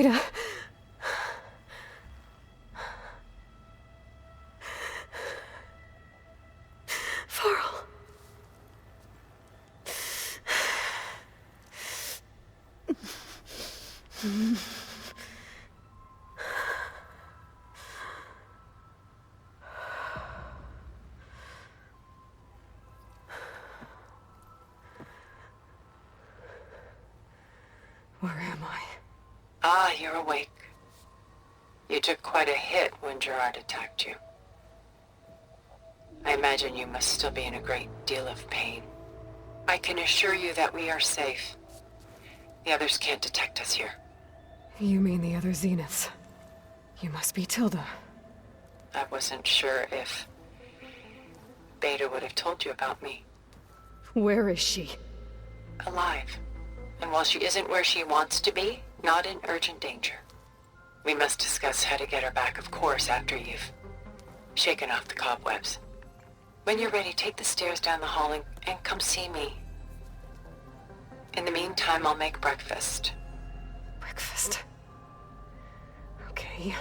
Beta. Varl. Where am I? Ah, you're awake. You took quite a hit when Gerard attacked you. I imagine you must still be in a great deal of pain. I can assure you that we are safe. The others can't detect us here. You mean the other Zeniths? You must be Tilda. I wasn't sure if Beta would have told you about me. Where is she? Alive. And while she isn't where she wants to be, not in urgent danger. We must discuss how to get her back, of course, after you've shaken off the cobwebs. When you're ready, take the stairs down the hall and come see me. In the meantime, I'll make breakfast. Breakfast. Okay.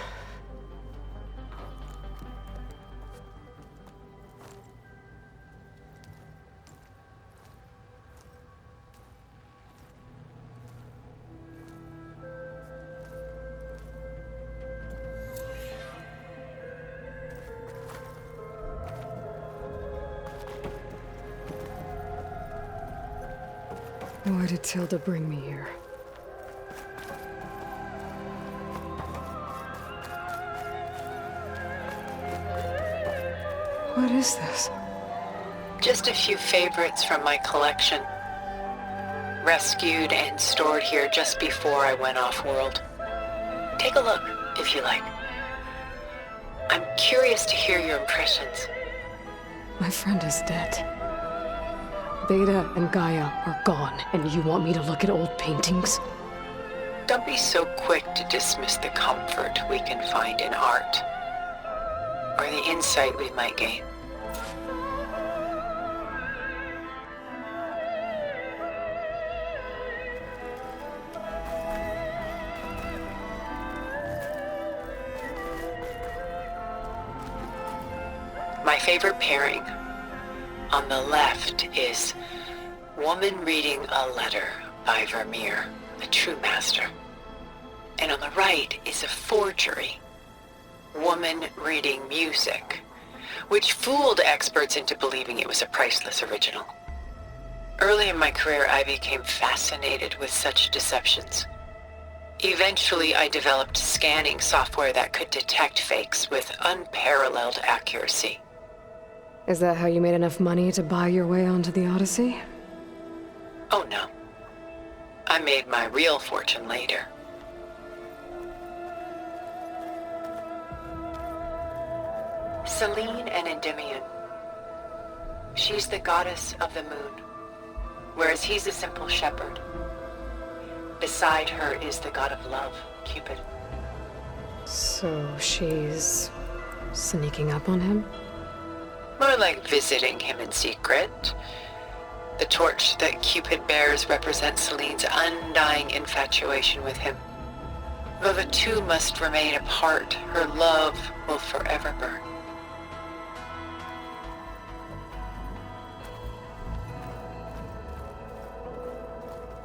Why did Tilda bring me here? What is this? Just a few favorites from my collection. Rescued and stored here just before I went off-world. Take a look, if you like. I'm curious to hear your impressions. My friend is dead. Beta and Gaia are gone, and you want me to look at old paintings? Don't be so quick to dismiss the comfort we can find in art, or the insight we might gain. My favorite pairing on the left is Woman Reading a Letter by Vermeer, a true master. And on the right is a forgery, Woman Reading Music, which fooled experts into believing it was a priceless original. Early in my career, I became fascinated with such deceptions. Eventually, I developed scanning software that could detect fakes with unparalleled accuracy. Is that how you made enough money to buy your way onto the Odyssey? Oh no. I made my real fortune later. Selene and Endymion. She's the goddess of the moon, whereas he's a simple shepherd. Beside her is the god of love, Cupid. So she's sneaking up on him? More like visiting him in secret. The torch that Cupid bears represents Selene's undying infatuation with him. Though the two must remain apart, her love will forever burn.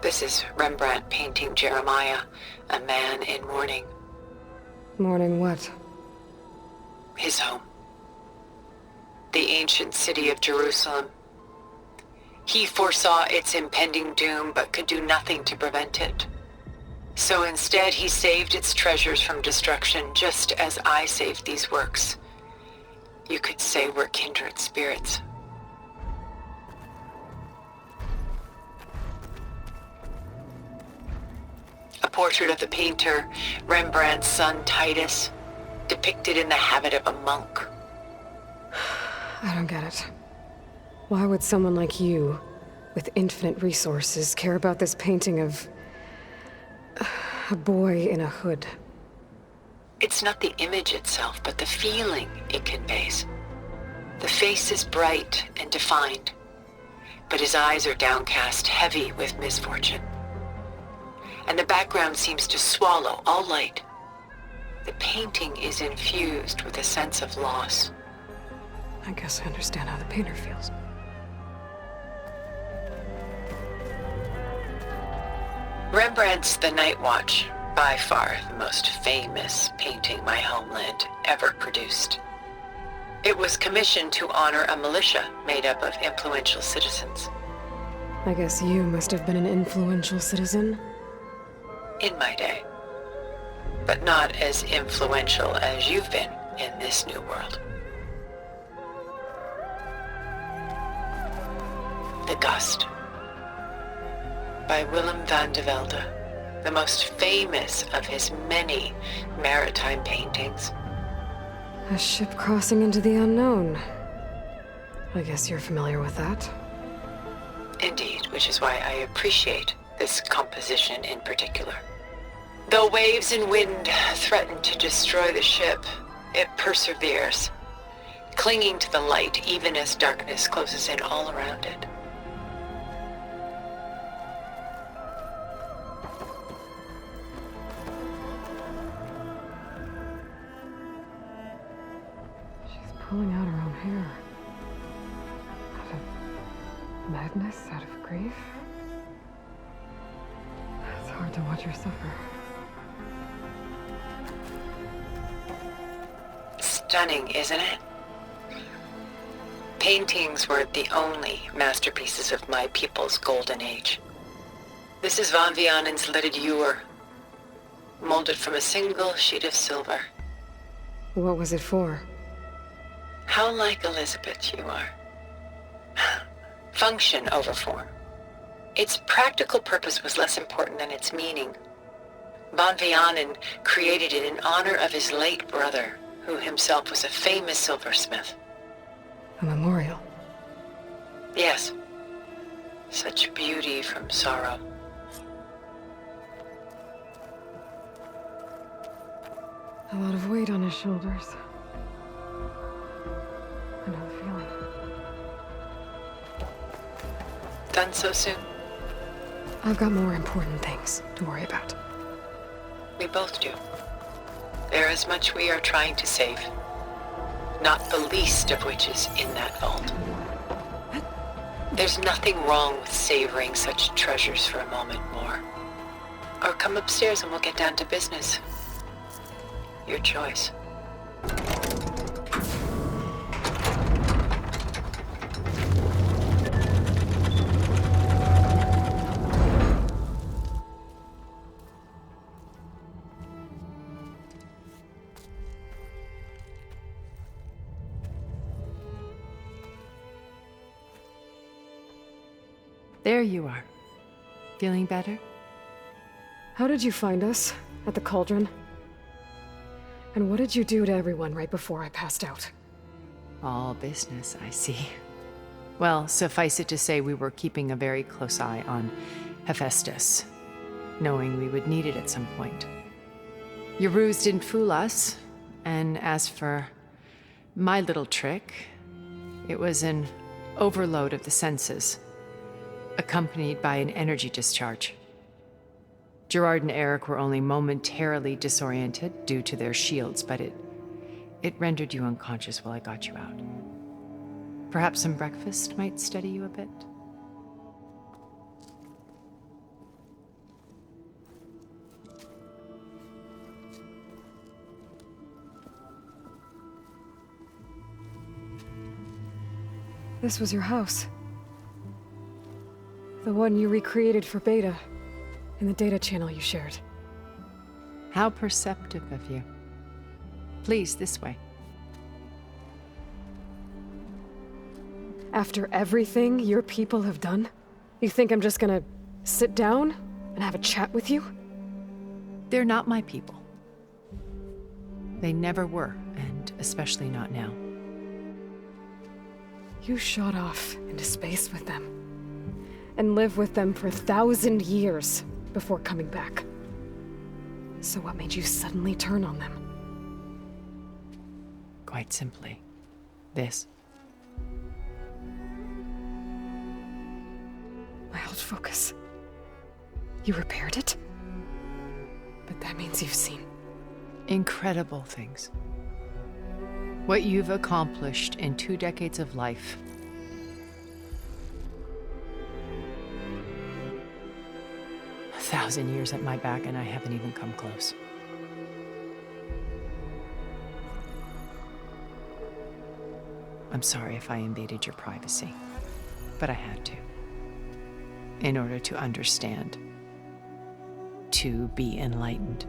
This is Rembrandt painting Jeremiah, a man in mourning. Mourning what? His home. The ancient city of Jerusalem. He foresaw its impending doom, but could do nothing to prevent it. So instead, he saved its treasures from destruction, just as I saved these works. You could say we're kindred spirits. A portrait of the painter, Rembrandt's son Titus, depicted in the habit of a monk. I don't get it. Why would someone like you, with infinite resources, care about this painting of a boy in a hood? It's not the image itself, but the feeling it conveys. The face is bright and defined, but his eyes are downcast, heavy with misfortune. and the background seems to swallow all light. The painting is infused with a sense of loss. I guess I understand how the painter feels. Rembrandt's The Night Watch, by far the most famous painting my homeland ever produced. It was commissioned to honor a militia made up of influential citizens. I guess you must have been an influential citizen. In my day. But not as influential as you've been in this new world. The Gust, by Willem van de Velde, the most famous of his many maritime paintings. A ship crossing into the unknown. I guess you're familiar with that. Indeed, which is why I appreciate this composition in particular. Though waves and wind threaten to destroy the ship, it perseveres, clinging to the light even as darkness closes in all around it. Pulling out her own hair. Out of madness, out of grief. It's hard to watch her suffer. Stunning, isn't it? Paintings were the only masterpieces of my people's golden age. This is Van Vianen's Lidded Ewer, molded from a single sheet of silver. What was it for? How like Elizabeth you are. Function over form. Its practical purpose was less important than its meaning. Van Vianen created it in honor of his late brother, who himself was a famous silversmith. A memorial. Yes. Such beauty from sorrow. A lot of weight on his shoulders. I know the feeling. Done so soon? I've got more important things to worry about. We both do. There is much we are trying to save. Not the least of which is in that vault. There's nothing wrong with savoring such treasures for a moment more. Or come upstairs and we'll get down to business. Your choice. There you are. Feeling better? How did you find us? At the Cauldron? And what did you do to everyone right before I passed out? All business, I see. Well, suffice it to say we were keeping a very close eye on Hephaestus, knowing we would need it at some point. Your ruse didn't fool us, and as for my little trick, it was an overload of the senses, accompanied by an energy discharge. Gerard and Eric were only momentarily disoriented due to their shields, but it rendered you unconscious while I got you out. Perhaps some breakfast might steady you a bit? This was your house. The one you recreated for Beta, in the data channel you shared. How perceptive of you. Please, this way. After everything your people have done, you think I'm just gonna sit down and have a chat with you? They're not my people. They never were, and especially not now. You shot off into space with them, and lived with them for 1,000 years before coming back. So what made you suddenly turn on them? Quite simply, this. My old focus. You repaired it? But that means you've seen. Incredible things. What you've accomplished in 2 decades of life. A 1,000 years at my back, and I haven't even come close. I'm sorry if I invaded your privacy, but I had to. In order to understand, to be enlightened.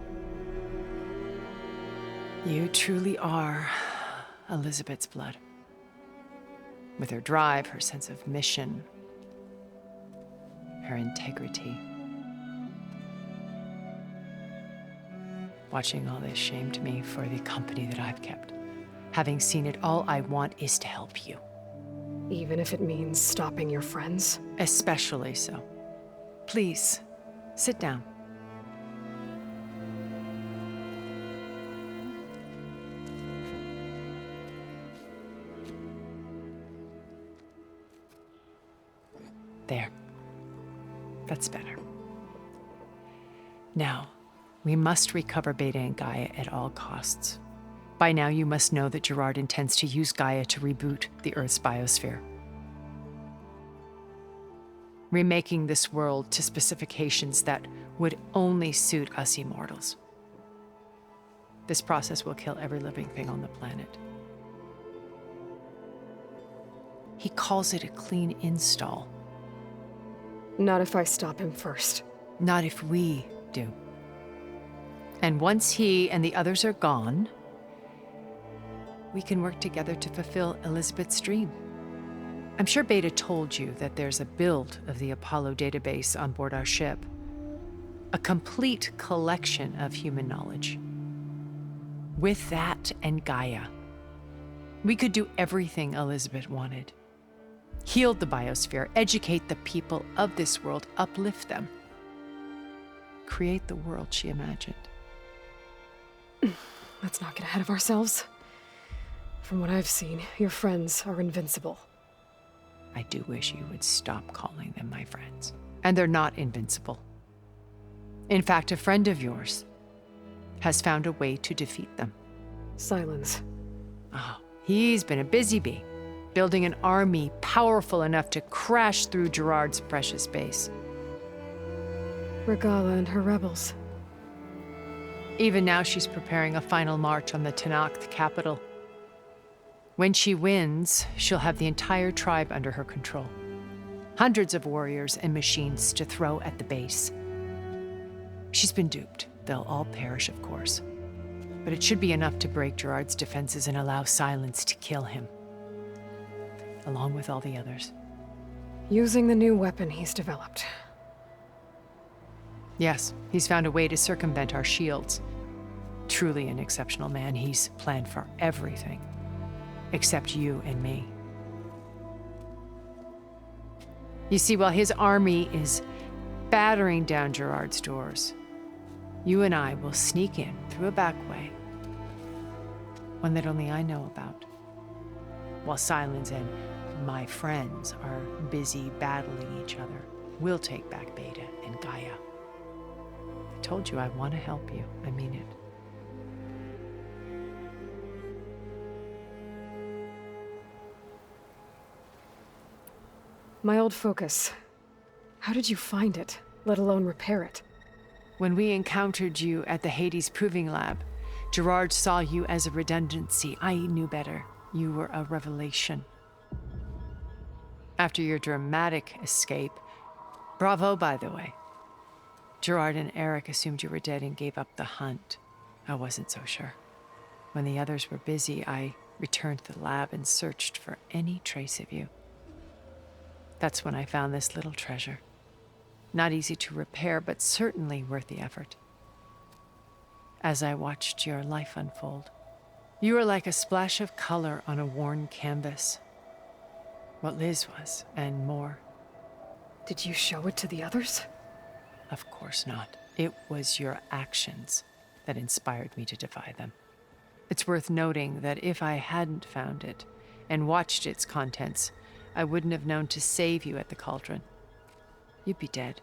You truly are Elizabeth's blood. With her drive, her sense of mission, her integrity. Watching all this shamed me for the company that I've kept. Having seen it, all I want is to help you. Even if it means stopping your friends? Especially so. Please, sit down. There. That's better. Now, we must recover Beta and Gaia at all costs. By now, you must know that Gerard intends to use Gaia to reboot the Earth's biosphere. Remaking this world to specifications that would only suit us immortals. This process will kill every living thing on the planet. He calls it a clean install. Not if I stop him first. Not if we do. And once he and the others are gone, we can work together to fulfill Elizabeth's dream. I'm sure Beta told you that there's a build of the Apollo database on board our ship. A complete collection of human knowledge. With that and Gaia, we could do everything Elizabeth wanted. Heal the biosphere, educate the people of this world, uplift them. Create the world she imagined. Let's not get ahead of ourselves. From what I've seen, your friends are invincible. I do wish you would stop calling them my friends. And they're not invincible. In fact, a friend of yours has found a way to defeat them. Silence. Oh, he's been a busy bee, building an army powerful enough to crash through Gerard's precious base. Regala and her rebels. Even now, she's preparing a final march on the Tenakth capital. When she wins, she'll have the entire tribe under her control. Hundreds of warriors and machines to throw at the base. She's been duped. They'll all perish, of course. But it should be enough to break Gerard's defenses and allow Silence to kill him. Along with all the others. Using the new weapon he's developed. Yes, he's found a way to circumvent our shields. Truly an exceptional man. He's planned for everything. Except you and me. You see, while his army is battering down Gerard's doors, you and I will sneak in through a back way. One that only I know about. While Silence and my friends are busy battling each other, we'll take back Beta and Gaia. I told you I want to help you. I mean it. My old focus. How did you find it, let alone repair it? When we encountered you at the Hades Proving Lab, Gerard saw you as a redundancy. I knew better. You were a revelation. After your dramatic escape, bravo, by the way. Gerard and Eric assumed you were dead and gave up the hunt. I wasn't so sure. When the others were busy, I returned to the lab and searched for any trace of you. That's when I found this little treasure. Not easy to repair, but certainly worth the effort. As I watched your life unfold, you were like a splash of color on a worn canvas. What Liz was, and more. Did you show it to the others? Of course not. It was your actions that inspired me to defy them. It's worth noting that if I hadn't found it and watched its contents, I wouldn't have known to save you at the cauldron. You'd be dead.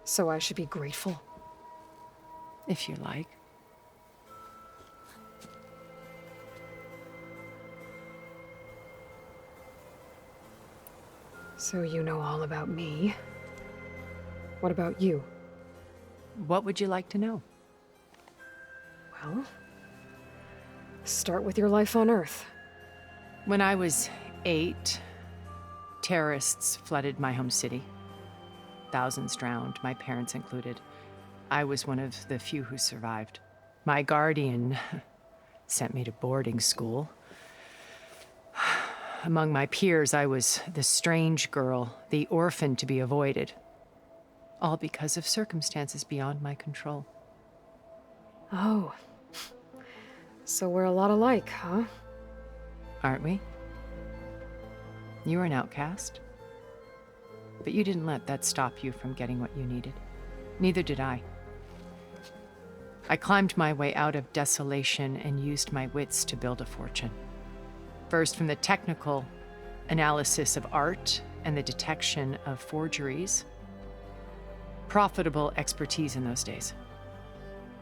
So I should be grateful? If you like. So you know all about me. What about you? What would you like to know? Well, start with your life on Earth. When I was 8, terrorists flooded my home city. Thousands drowned, my parents included. I was one of the few who survived. My guardian sent me to boarding school. Among my peers, I was the strange girl, the orphan to be avoided. All because of circumstances beyond my control. Oh. So we're a lot alike, huh? Aren't we? You were an outcast. But you didn't let that stop you from getting what you needed. Neither did I. I climbed my way out of desolation and used my wits to build a fortune. First, from the technical analysis of art and the detection of forgeries. Profitable expertise in those days.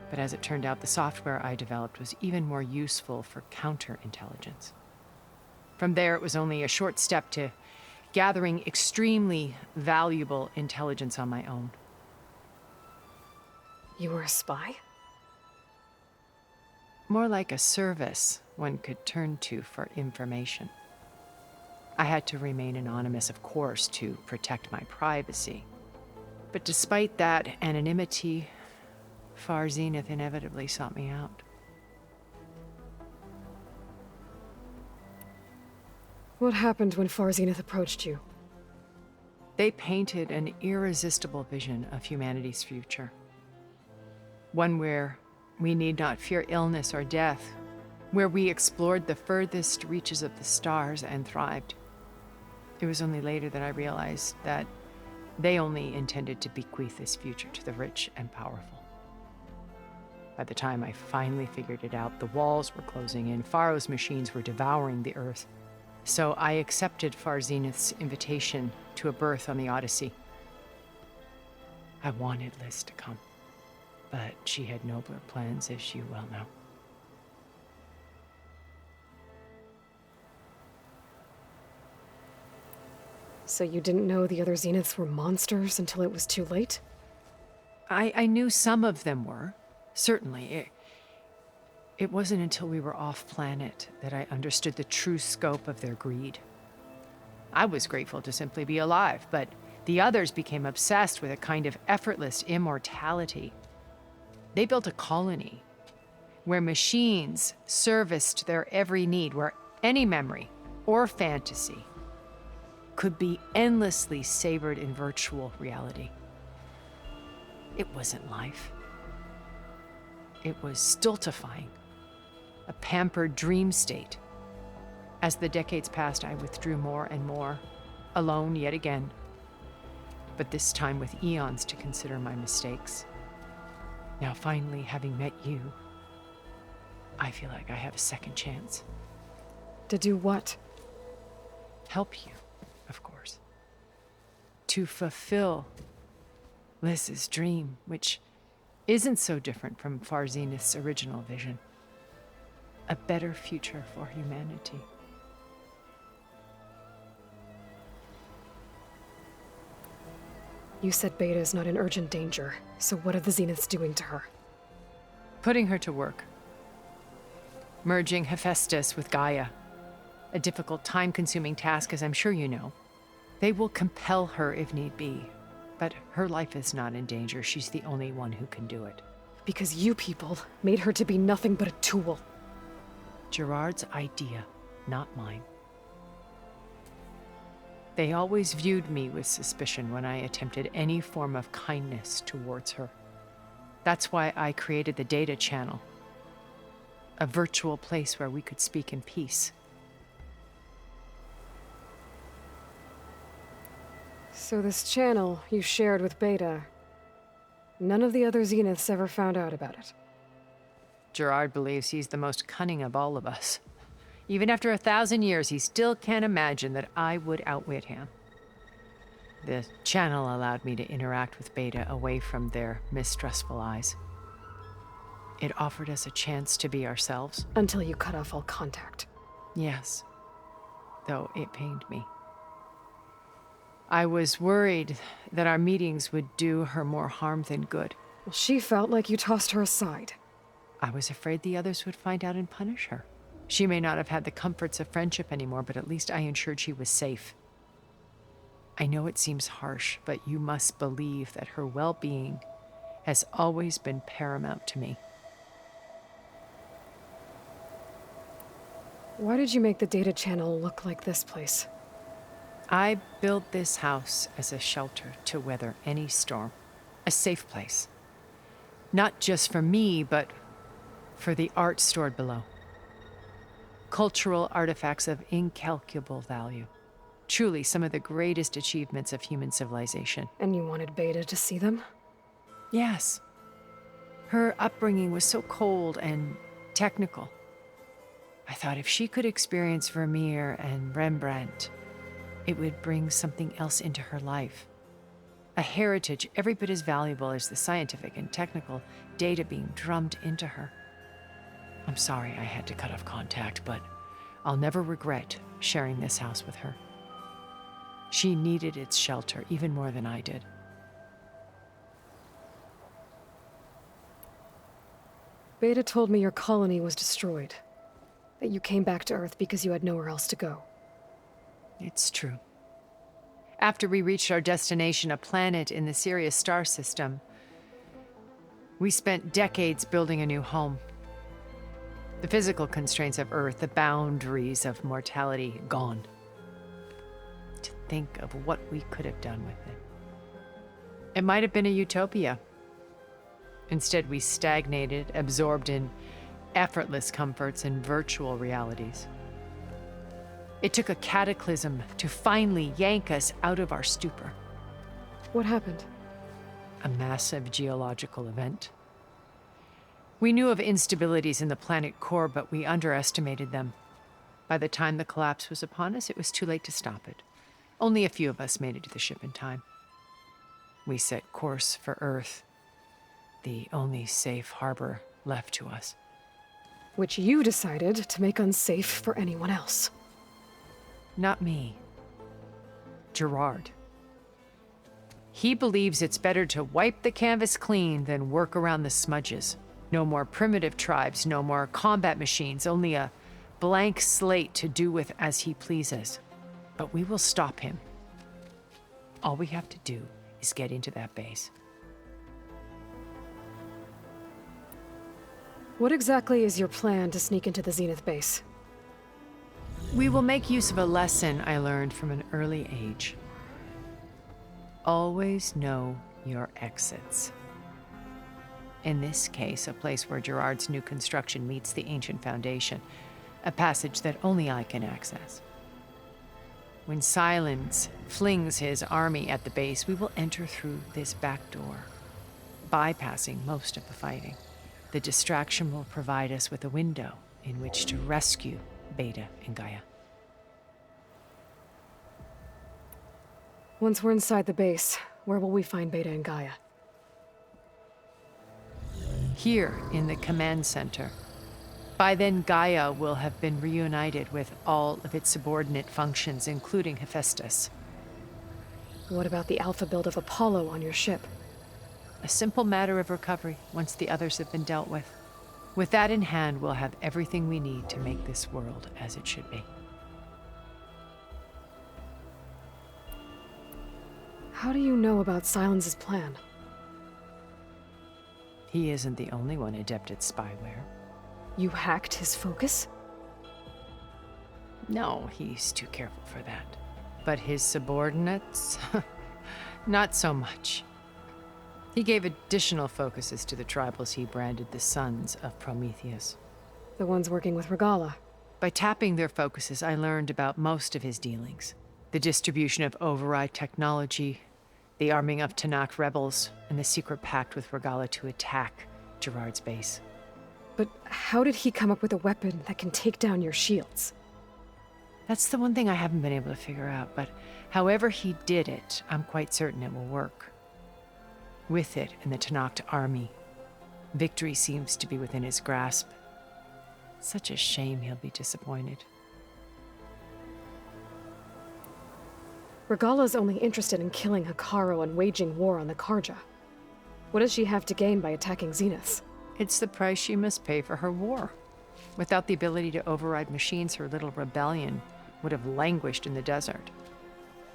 But as it turned out, the software I developed was even more useful for counterintelligence. From there, it was only a short step to gathering extremely valuable intelligence on my own. You were a spy? More like a service one could turn to for information. I had to remain anonymous, of course, to protect my privacy. But despite that anonymity, Far Zenith inevitably sought me out. What happened when Far Zenith approached you? They painted an irresistible vision of humanity's future. One where we need not fear illness or death, where we explored the furthest reaches of the stars and thrived. It was only later that I realized that they only intended to bequeath this future to the rich and powerful. By the time I finally figured it out, the walls were closing in, Pharaoh's machines were devouring the earth. So I accepted Far Zenith's invitation to a berth on the Odyssey. I wanted Liz to come, but she had nobler plans, as you well know. So you didn't know the other Zeniths were monsters until it was too late? I knew some of them were, certainly. It wasn't until we were off-planet that I understood the true scope of their greed. I was grateful to simply be alive, but the others became obsessed with a kind of effortless immortality. They built a colony where machines serviced their every need, where any memory or fantasy could be endlessly savored in virtual reality. It wasn't life. It was stultifying, a pampered dream state. As the decades passed, I withdrew more and more, alone yet again, but this time with eons to consider my mistakes. Now, finally, having met you, I feel like I have a second chance. To do what? Help you, of course. To fulfill Liz's dream, which isn't so different from Far Zenith's original vision. A better future for humanity. You said Beta is not in urgent danger, so what are the Zeniths doing to her? Putting her to work. Merging Hephaestus with Gaia. A difficult, time-consuming task, as I'm sure you know. They will compel her if need be, but her life is not in danger. She's the only one who can do it. Because you people made her to be nothing but a tool. Gerard's idea, not mine. They always viewed me with suspicion when I attempted any form of kindness towards her. That's why I created the data channel. A virtual place where we could speak in peace. So this channel you shared with Beta, none of the other Zeniths ever found out about it. Gerard believes he's the most cunning of all of us. Even after 1,000 years, he still can't imagine that I would outwit him. The channel allowed me to interact with Beta away from their mistrustful eyes. It offered us a chance to be ourselves. Until you cut off all contact. Yes, though it pained me. I was worried that our meetings would do her more harm than good. Well, she felt like you tossed her aside. I was afraid the others would find out and punish her. She may not have had the comforts of friendship anymore, but at least I ensured she was safe. I know it seems harsh, but you must believe that her well-being has always been paramount to me. Why did you make the data channel look like this place? I built this house as a shelter to weather any storm. A safe place. Not just for me, but for the art stored below. Cultural artifacts of incalculable value. Truly some of the greatest achievements of human civilization. And you wanted Beta to see them? Yes. Her upbringing was so cold and technical. I thought if she could experience Vermeer and Rembrandt, it would bring something else into her life. A heritage every bit as valuable as the scientific and technical data being drummed into her. I'm sorry I had to cut off contact, but I'll never regret sharing this house with her. She needed its shelter even more than I did. Beta told me your colony was destroyed. That you came back to Earth because you had nowhere else to go. It's true. After we reached our destination, a planet in the Sirius star system, we spent decades building a new home. The physical constraints of Earth, the boundaries of mortality, gone. To think of what we could have done with it. It might have been a utopia. Instead, we stagnated, absorbed in effortless comforts and virtual realities. It took a cataclysm to finally yank us out of our stupor. What happened? A massive geological event. We knew of instabilities in the planet core, but we underestimated them. By the time the collapse was upon us, it was too late to stop it. Only a few of us made it to the ship in time. We set course for Earth, the only safe harbor left to us. Which you decided to make unsafe for anyone else. Not me. Gerard. He believes it's better to wipe the canvas clean than work around the smudges. No more primitive tribes, no more combat machines, only a blank slate to do with as he pleases. But we will stop him. All we have to do is get into that base. What exactly is your plan to sneak into the Zenith base? We will make use of a lesson I learned from an early age. Always know your exits. In this case, a place where Gerard's new construction meets the ancient foundation, a passage that only I can access. When Silence flings his army at the base, we will enter through this back door, bypassing most of the fighting. The distraction will provide us with a window in which to rescue Beta and Gaia. Once we're inside the base, where will we find Beta and Gaia? Here in the command center. By then, Gaia will have been reunited with all of its subordinate functions, including Hephaestus. What about the alpha build of Apollo on your ship? A simple matter of recovery once the others have been dealt with. With that in hand, we'll have everything we need to make this world as it should be. How do you know about Silence's plan? He isn't the only one adept at spyware. You hacked his focus? No, he's too careful for that. But his subordinates? Not so much. He gave additional focuses to the tribals he branded the Sons of Prometheus. The ones working with Regala. By tapping their focuses, I learned about most of his dealings. The distribution of override technology, the arming of Tanakh rebels, and the secret pact with Regala to attack Gerard's base. But how did he come up with a weapon that can take down your shields? That's the one thing I haven't been able to figure out, but however he did it, I'm quite certain it will work. With it and the Tanakh army, Victory seems to be within his grasp. Such a shame he'll be disappointed. Regala's only interested in killing Hekarro and waging war on the Karja. What does she have to gain by attacking Zenith? It's the price she must pay for her war. Without the ability to override machines, her little rebellion would have languished in the desert.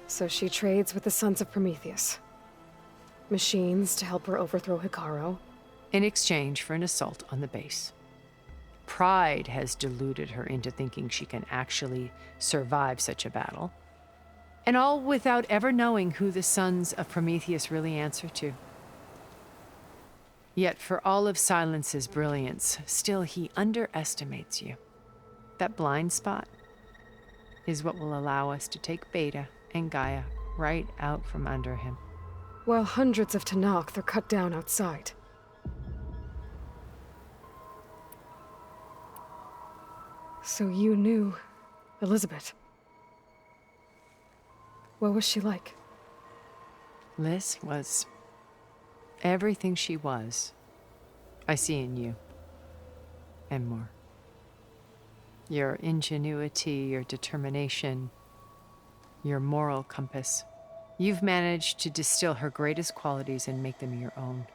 So she trades with the Sons of Prometheus. Machines to help her overthrow Hekarro. In exchange for an assault on the base. Pride has deluded her into thinking she can actually survive such a battle. And all without ever knowing who the Sons of Prometheus really answer to. Yet for all of Silence's brilliance, still he underestimates you. That blind spot is what will allow us to take Beta and Gaia right out from under him. While hundreds of Tenakth are cut down outside. So you knew Elizabeth. What was she like? Liz was everything she was. I see in you. And more. Your ingenuity, your determination, your moral compass. You've managed to distill her greatest qualities and make them your own.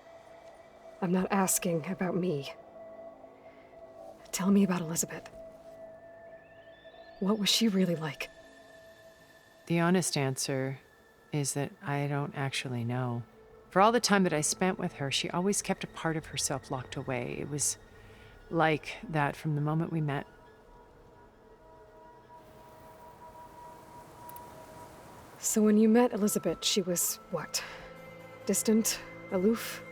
I'm not asking about me. Tell me about Elizabeth. What was she really like? The honest answer is that I don't actually know. For all the time that I spent with her, she always kept a part of herself locked away. It was like that from the moment we met. So when you met Elizabeth, she was what? Distant? Aloof?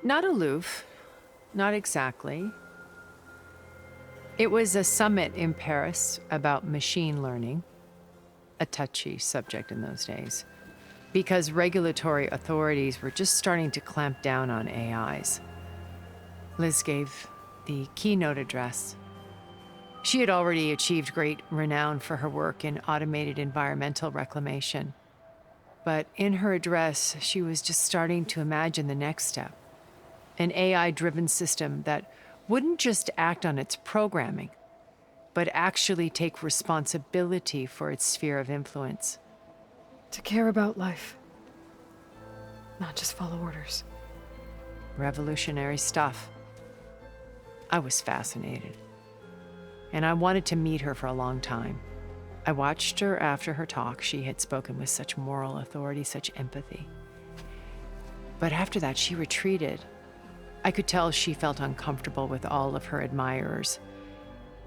Not aloof. Not exactly. It was a summit in Paris about machine learning. A touchy subject in those days. Because regulatory authorities were just starting to clamp down on AIs. Liz gave the keynote address. She had already achieved great renown for her work in automated environmental reclamation. But in her address, she was just starting to imagine the next step. An AI-driven system that wouldn't just act on its programming, but actually take responsibility for its sphere of influence. To care about life. Not just follow orders. Revolutionary stuff. I was fascinated. And I wanted to meet her for a long time. I watched her after her talk. She had spoken with such moral authority, such empathy. But after that, she retreated. I could tell she felt uncomfortable with all of her admirers.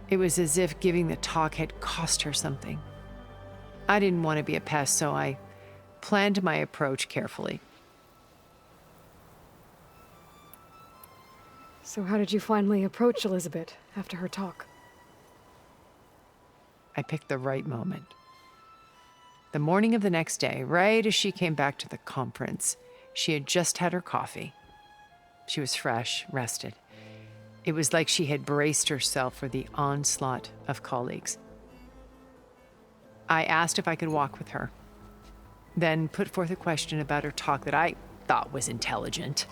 It was as if giving the talk had cost her something. I didn't want to be a pest, so I planned my approach carefully. So how did you finally approach Elizabeth after her talk? I picked the right moment. The morning of the next day, right as she came back to the conference, she had just had her coffee. She was fresh, rested. It was like she had braced herself for the onslaught of colleagues. I asked if I could walk with her, then put forth a question about her talk that I thought was intelligent.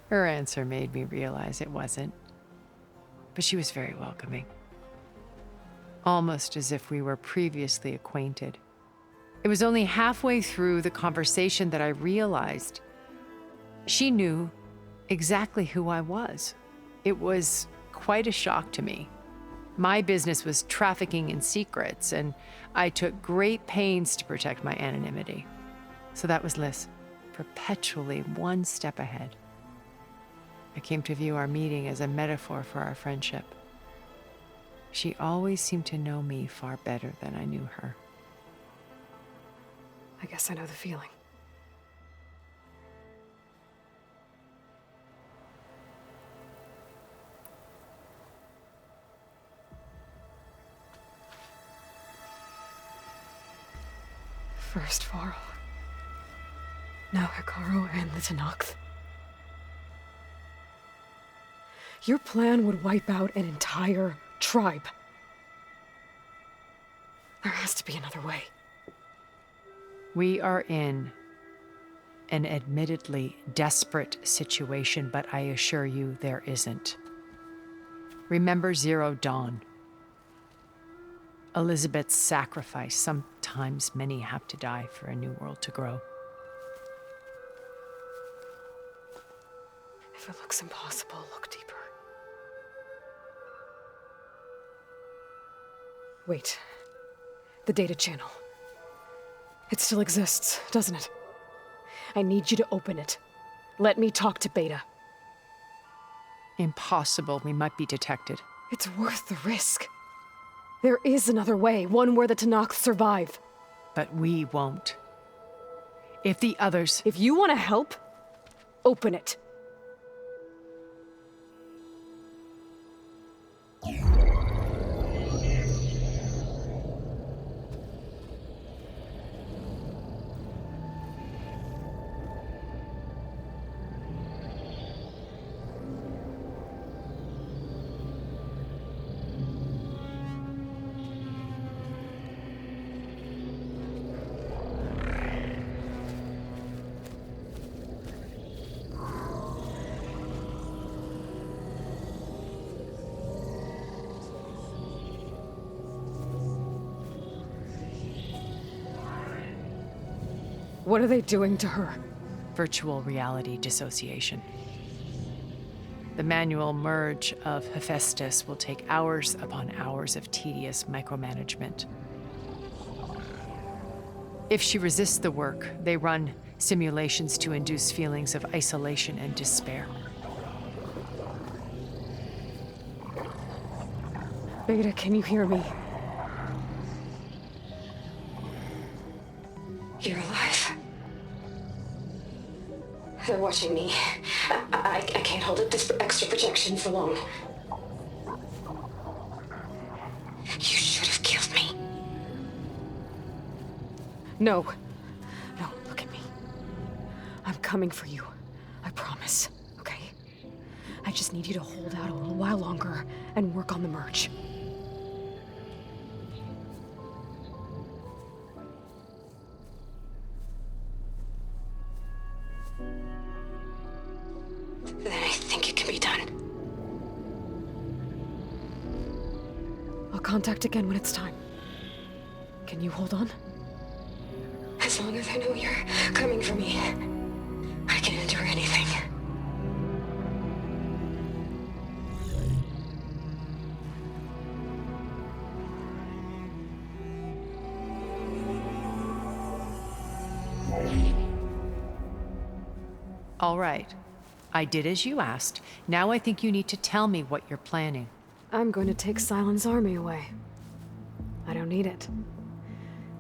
Her answer made me realize it wasn't, but she was very welcoming. Almost as if we were previously acquainted. It was only halfway through the conversation that I realized she knew exactly who I was. It was quite a shock to me. My business was trafficking in secrets, and I took great pains to protect my anonymity. So that was Liz, perpetually one step ahead. I came to view our meeting as a metaphor for our friendship. She always seemed to know me far better than I knew her. I guess I know the feeling. First Varl. Now Hekarro and the Tenakth. Your plan would wipe out an entire tribe. There has to be another way. We are in an admittedly desperate situation, but I assure you there isn't. Remember Zero Dawn. Elizabeth's sacrifice. Sometimes many have to die for a new world to grow. If it looks impossible, look deeper. Wait. The data channel. It still exists, doesn't it? I need you to open it. Let me talk to Beta. Impossible. We might be detected. It's worth the risk. There is another way, one where the Tenakth survive. But we won't. If the others... If you want to help, open it. What are they doing to her? Virtual reality dissociation. The manual merge of Hephaestus will take hours upon hours of tedious micromanagement. If she resists the work, they run simulations to induce feelings of isolation and despair. Beta, can you hear me? You're alive. They're watching me. I can't hold up this extra protection for long. You should have killed me. No. No, look at me. I'm coming for you. I promise, okay? I just need you to hold out a little while longer and work on the merge. Then I think it can be done. I'll contact again when it's time. Can you hold on? As long as I know you're coming for me, I can endure anything. All right. I did as you asked. Now I think you need to tell me what you're planning. I'm going to take Sylens' army away. I don't need it.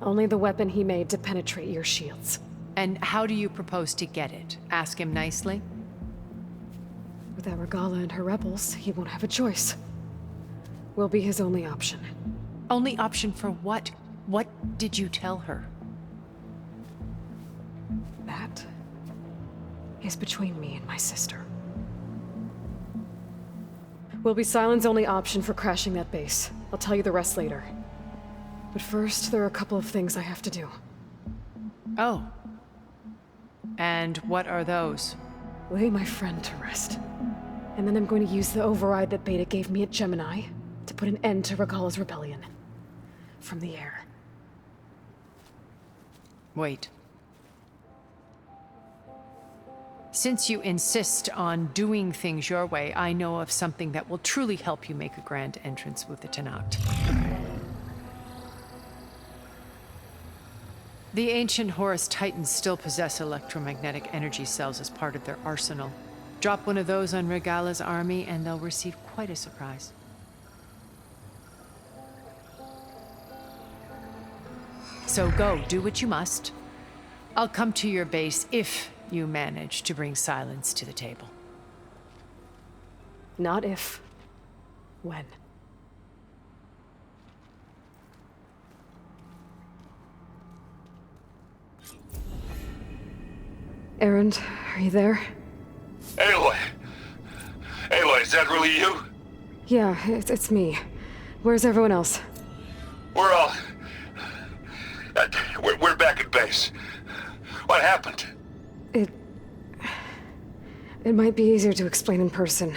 Only the weapon he made to penetrate your shields. And how do you propose to get it? Ask him nicely? Without Regala and her rebels, he won't have a choice. We'll be his only option. Only option for what? What did you tell her? That is between me and my sister. Will be Sylens' only option for crashing that base. I'll tell you the rest later. But first, there are a couple of things I have to do. Oh. And what are those? Lay my friend to rest. And then I'm going to use the override that Beta gave me at Gemini to put an end to Regala's rebellion. From the air. Wait. Since you insist on doing things your way, I know of something that will truly help you make a grand entrance with the Tenakth. The ancient Horus Titans still possess electromagnetic energy cells as part of their arsenal. Drop one of those on Regala's army and they'll receive quite a surprise. So go, do what you must. I'll come to your base if you manage to bring Sylens to the table. Not if. When. Erend, are you there? Aloy! Aloy, is that really you? Yeah, it's me. Where's everyone else? We're all... we're back at base. What happened? It might be easier to explain in person.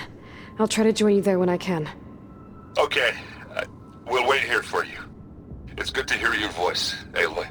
I'll try to join you there when I can. Okay. We'll wait here for you. It's good to hear your voice, Aloy.